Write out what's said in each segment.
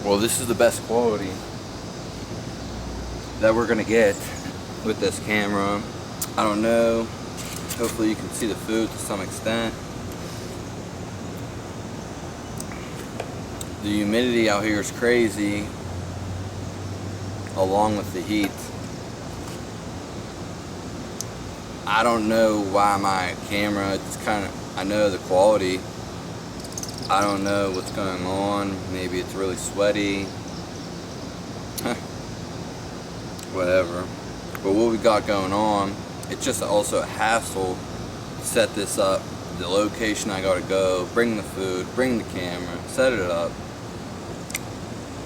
Well, this is the best quality that we're gonna get with this camera. I don't know. Hopefully you can see the food to some extent. The humidity out here is crazy, along with the heat. I don't know why my camera, it's kind of, I know the quality. I don't know what's going on. Maybe it's really sweaty. Whatever. But what we got going on, it's just also a hassle to set this up. The location I gotta go, bring the food, bring the camera, set it up.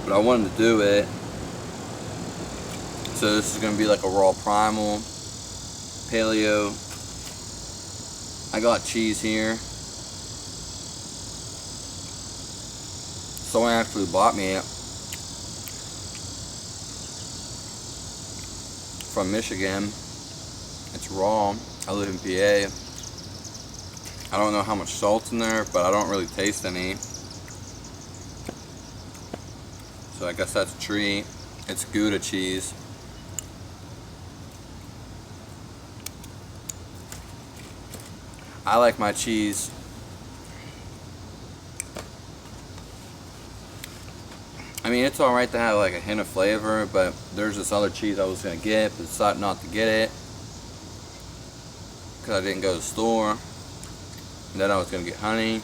But I wanted to do it. So this is gonna be like a raw primal, paleo. I got cheese here. Someone actually bought me it from Michigan. It's raw. I live in PA. I don't know how much salt's in there, but I don't really taste any. So I guess that's a treat. It's Gouda cheese. I like my cheese I mean, it's alright to have like a hint of flavor, but there's this other cheese I was going to get, but decided not to get it because I didn't go to the store. And then I was going to get honey.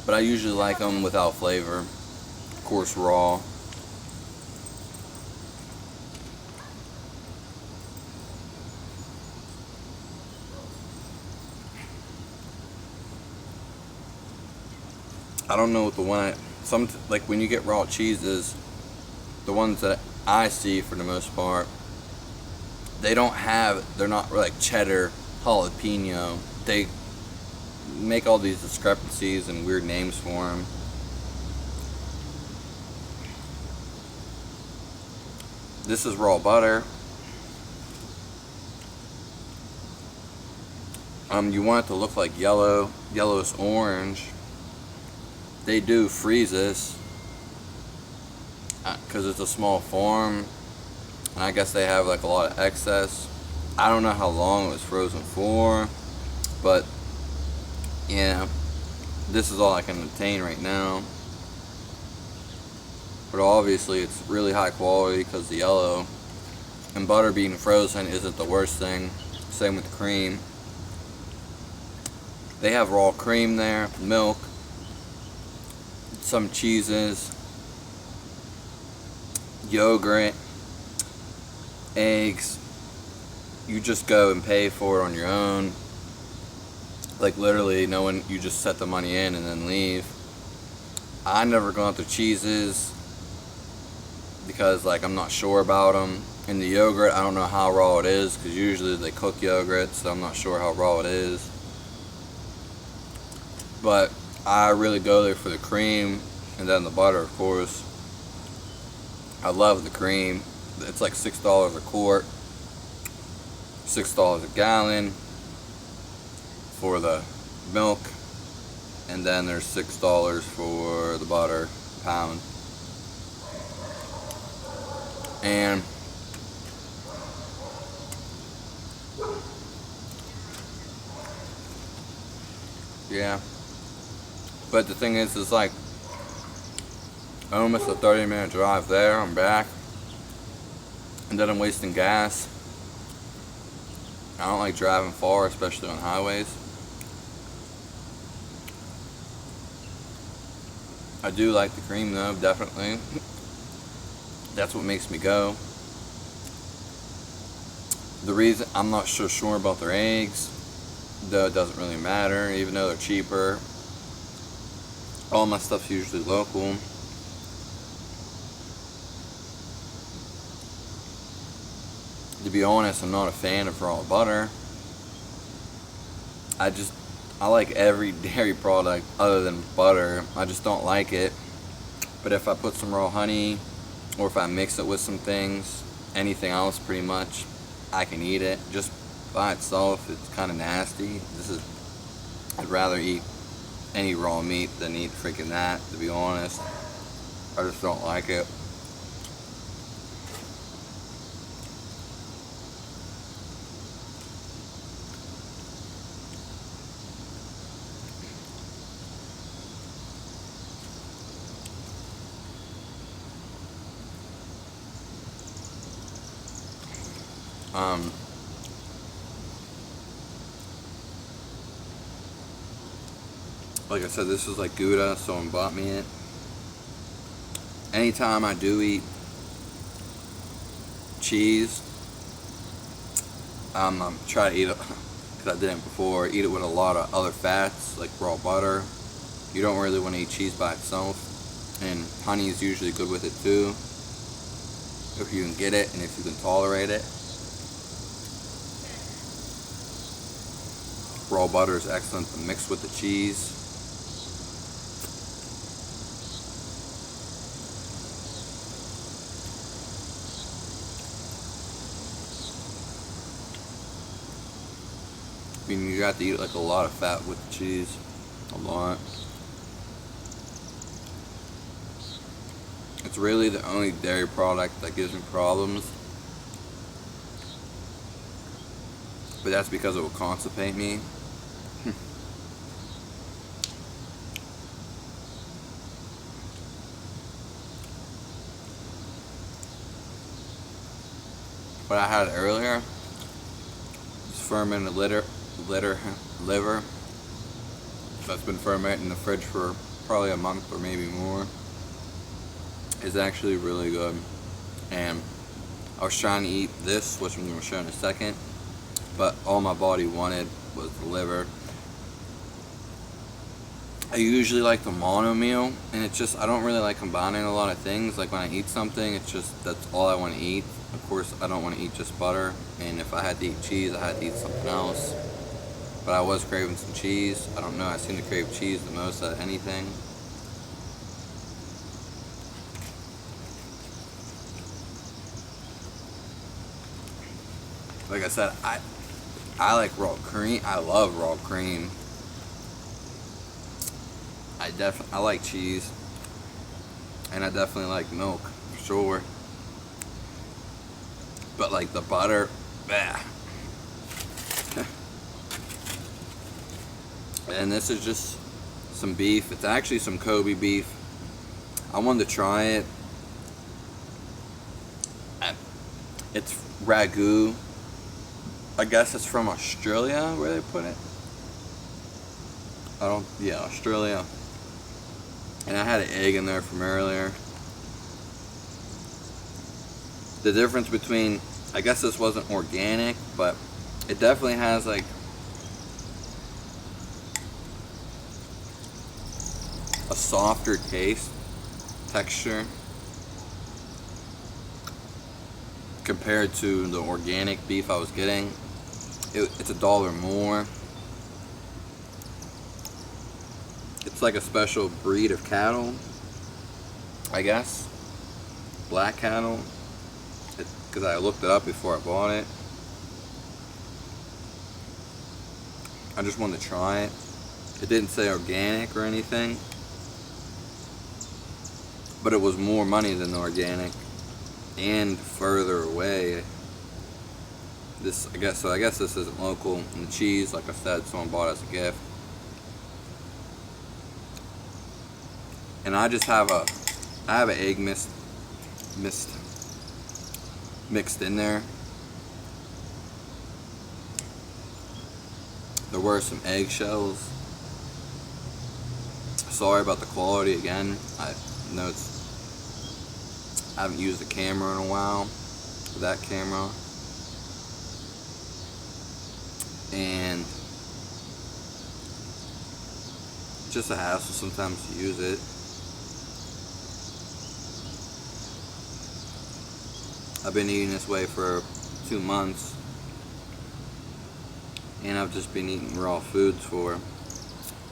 But I usually like them without flavor. Of course, raw. I don't know what the one like when you get raw cheeses, the ones that I see for the most part, they're not like cheddar, jalapeno. They make all these discrepancies and weird names for them. This is raw butter. You want it to look like yellowish orange. They do freeze this because it's a small farm, and I guess they have like a lot of excess. I don't know how long it was frozen for, but yeah, this is all I can obtain right now. But obviously it's really high quality because the yellow, and butter being frozen isn't the worst thing. Same with the cream. They have raw cream there, milk, some cheeses, yogurt, eggs. You just go and pay for it on your own. Like literally, you just set the money in and then leave. I never gone through cheeses because like I'm not sure about them. And the yogurt, I don't know how raw it is because usually they cook yogurt, so I'm not sure how raw it is. But I really go there for the cream and then the butter, of course. I love the cream. It's like $6 a quart, $6 a gallon for the milk, and then there's $6 for the butter pound. And yeah. But the thing is, it's like almost a 30-minute drive there. I'm back. And then I'm wasting gas. I don't like driving far, especially on highways. I do like the cream though, definitely. That's what makes me go. The reason, I'm not so sure about their eggs, though it doesn't really matter, even though they're cheaper. All my stuff's usually local. To be honest, I'm not a fan of raw butter. I like every dairy product other than butter. I just don't like it. But if I put some raw honey, or if I mix it with some things, anything else pretty much, I can eat it. Just by itself, it's kind of nasty. I'd rather eat any raw meat than eat freaking that, to be honest. I just don't like it. Like I said, this is like Gouda, someone bought me it. Anytime I do eat cheese, try to eat it, because I didn't before, eat it with a lot of other fats, like raw butter. You don't really want to eat cheese by itself, and honey is usually good with it too, if you can get it and if you can tolerate it. Raw butter is excellent to mix with the cheese. I mean, you have to eat like a lot of fat with the cheese, a lot. It's really the only dairy product that gives me problems, but that's because it will constipate me. What I had earlier is fermented liver that's been fermented in the fridge for probably a month or maybe more. Is actually really good. And I was trying to eat this, which I'm going to show in a second, but all my body wanted was the liver. I usually like the mono meal, and it's just, I don't really like combining a lot of things. Like when I eat something, it's just, that's all I want to eat. Of course, I don't want to eat just butter, and if I had to eat cheese, I had to eat something else. But I was craving some cheese. I don't know, I seem to crave cheese the most out of anything. Like I said, I like raw cream. I love raw cream. I like cheese, and I definitely like milk, for sure. But like the butter, bah. And this is just some beef. It's actually some Kobe beef. I wanted to try it. It's ragu. I guess it's from Australia where they put it. Yeah, Australia. And I had an egg in there from earlier. The difference between, I guess this wasn't organic, but it definitely has like a softer taste, texture, compared to the organic beef I was getting. It's $1 more. It's like a special breed of cattle, I guess. Black cattle. Because I looked it up before I bought it. I just wanted to try it. It didn't say organic or anything, but it was more money than the organic and further away. I guess this isn't local. And the cheese, like I said, someone bought as a gift. And I have an egg mixed in there. There were some eggshells. Sorry about the quality again. I know I haven't used the camera in a while, that camera. And it's just a hassle sometimes to use it. I've been eating this way for 2 months, and I've just been eating raw foods for,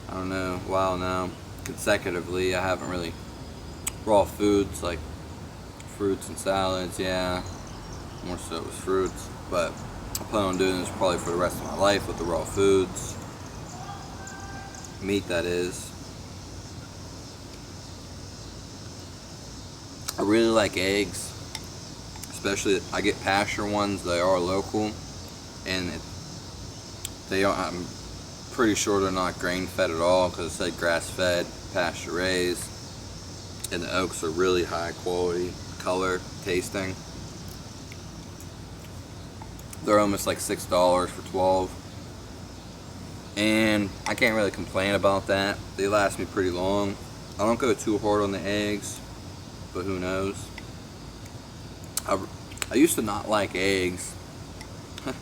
I don't know, a while now. Consecutively, I haven't really, raw foods like fruits and salads, yeah, more so with fruits, but I plan on doing this probably for the rest of my life with the raw foods. Meat, that is. I really like eggs, especially I get pasture ones. They are local, and I'm pretty sure they're not grain fed at all because it said grass fed, pasture raised, and the yolks are really high quality, color, tasting. They're almost like $6 for 12, and I can't really complain about that. They last me pretty long. I don't go too hard on the eggs, but who knows. I used to not like eggs. Oh,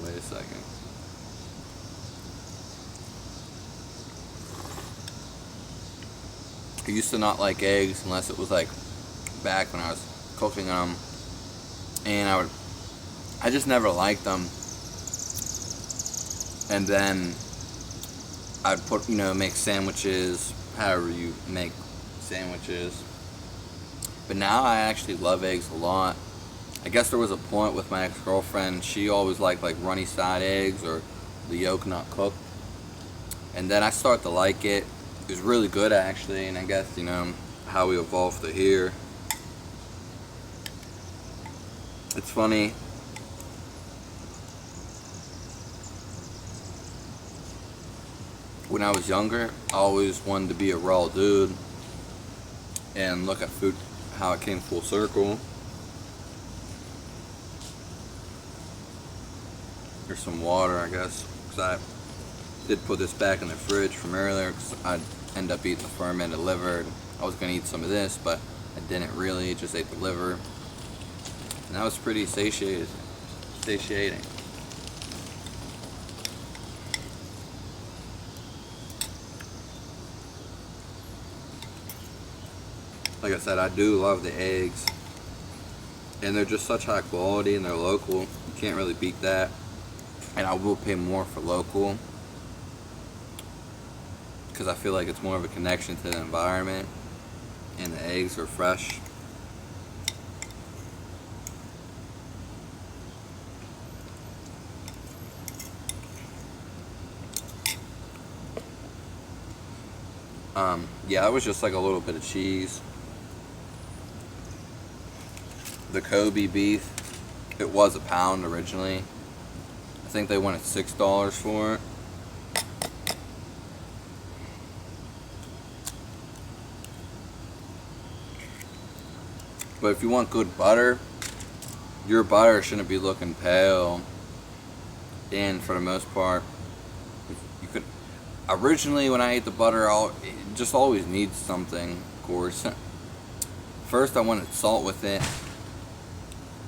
wait a second. I used to not like eggs unless it was like back when I was cooking them, and I just never liked them. And then I'd put, make sandwiches, however you make sandwiches. But now I actually love eggs a lot. I guess there was a point with my ex-girlfriend, she always liked like runny side eggs or the yolk not cooked. And then I started to like it. It was really good actually, and I guess, how we evolved to here. It's funny. When I was younger, I always wanted to be a raw dude and look at food, how it came full circle. There's some water, I guess, because I did put this back in the fridge from earlier because I'd end up eating the fermented liver. I was going to eat some of this, but I didn't really, just ate the liver. And that was pretty satiating. Like I said, I do love the eggs, and they're just such high quality and they're local. You can't really beat that. And I will pay more for local because I feel like it's more of a connection to the environment, and the eggs are fresh. Yeah, it was just like a little bit of cheese. The Kobe beef, it was a pound originally. I think they wanted $6 for it. But if you want good butter, your butter shouldn't be looking pale. And for the most part, you could. Originally, when I ate the butter, it just always needs something, of course. First, I wanted salt with it,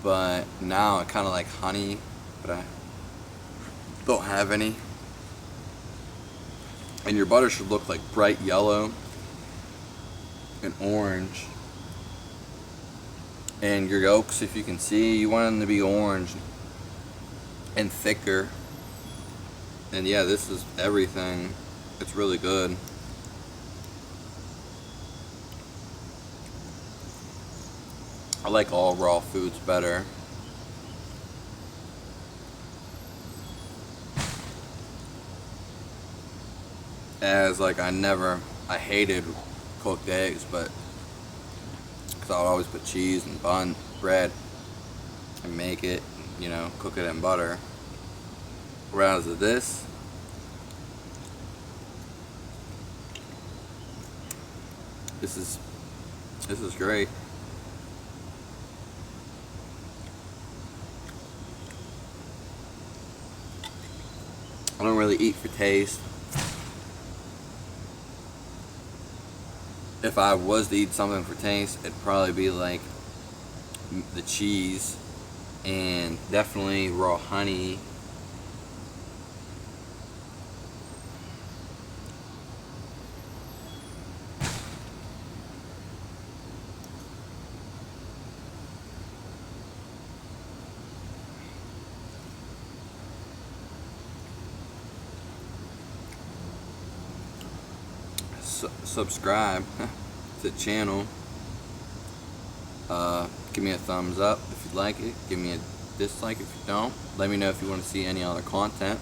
but now I kind of like honey, but I don't have any. And your butter should look like bright yellow and orange. And your yolks, if you can see, you want them to be orange and thicker. And yeah, this is everything. It's really good. I like all raw foods better. As like I hated cooked eggs, but because I would always put cheese and bread and make it, cook it in butter. Whereas with this, this is great. I don't really eat for taste. If I was to eat something for taste, it'd probably be like the cheese and definitely raw honey. Subscribe to the channel. Give me a thumbs up if you like it. Give me a dislike if you don't. Let me know if you want to see any other content.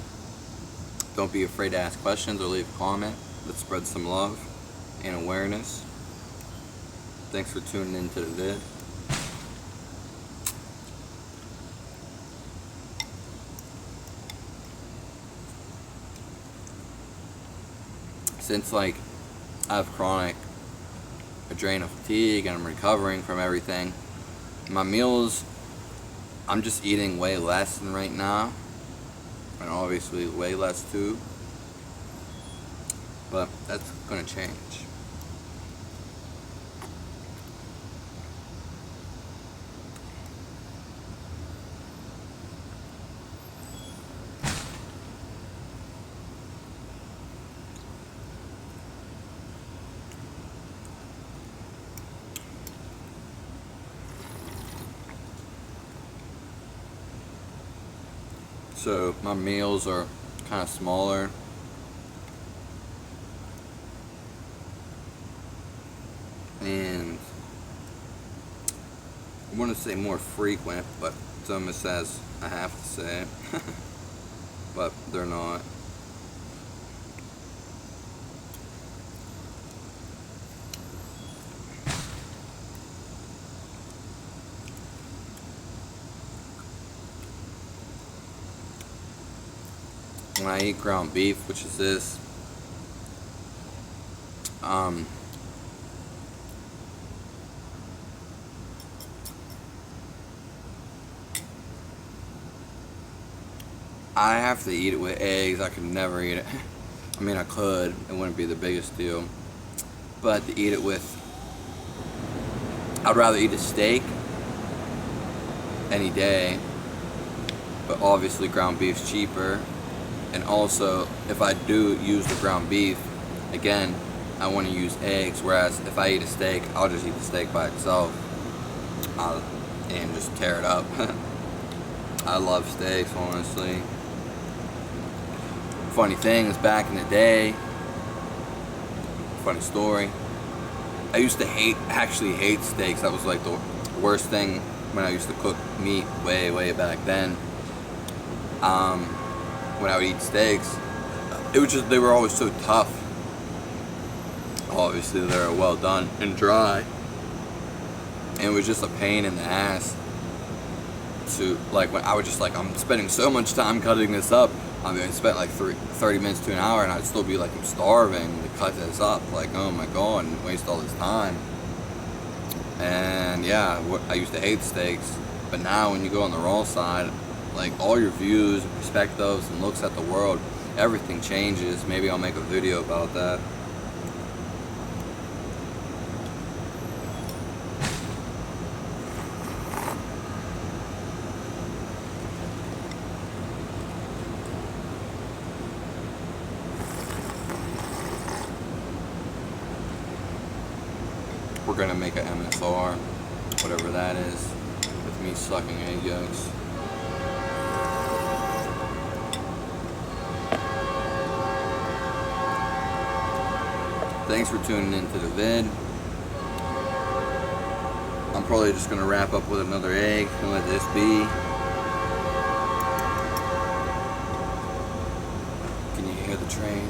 Don't be afraid to ask questions or leave a comment. Let's spread some love and awareness. Thanks for tuning into the vid. Since like I have chronic adrenal fatigue and I'm recovering from everything, my meals, I'm just eating way less than right now, and obviously way less too, but that's gonna change. So my meals are kind of smaller. And I want to say more frequent, but it's almost as I have to say it. But they're not. When I eat ground beef, which is this, I have to eat it with eggs. I could never eat it. I mean, I could. It wouldn't be the biggest deal. But to eat it with, I'd rather eat a steak any day. But obviously ground beef's cheaper. And also, if I do use the ground beef, again, I want to use eggs. Whereas if I eat a steak, I'll just eat the steak by itself and just tear it up. I love steaks, honestly. Funny thing is, back in the day, funny story, I used to actually hate steaks. That was like the worst thing when I used to cook meat way back then. When I would eat steaks, it was just, they were always so tough. Obviously they were well done and dry, and it was just a pain in the ass to, like, when I was just like, I'm spending so much time cutting this up. I mean, I spent like 30 minutes to an hour, and I'd still be like, I'm starving to cut this up, like, oh my god, and waste all this time. And yeah, I used to hate steaks, but now when you go on the raw side, like, all your views, perspectives, and looks at the world, everything changes. Maybe I'll make a video about that. We're gonna make an MSR, whatever that is, with me sucking egg yolks. Thanks for tuning into the vid. I'm probably just gonna wrap up with another egg and let this be. Can you hear the train?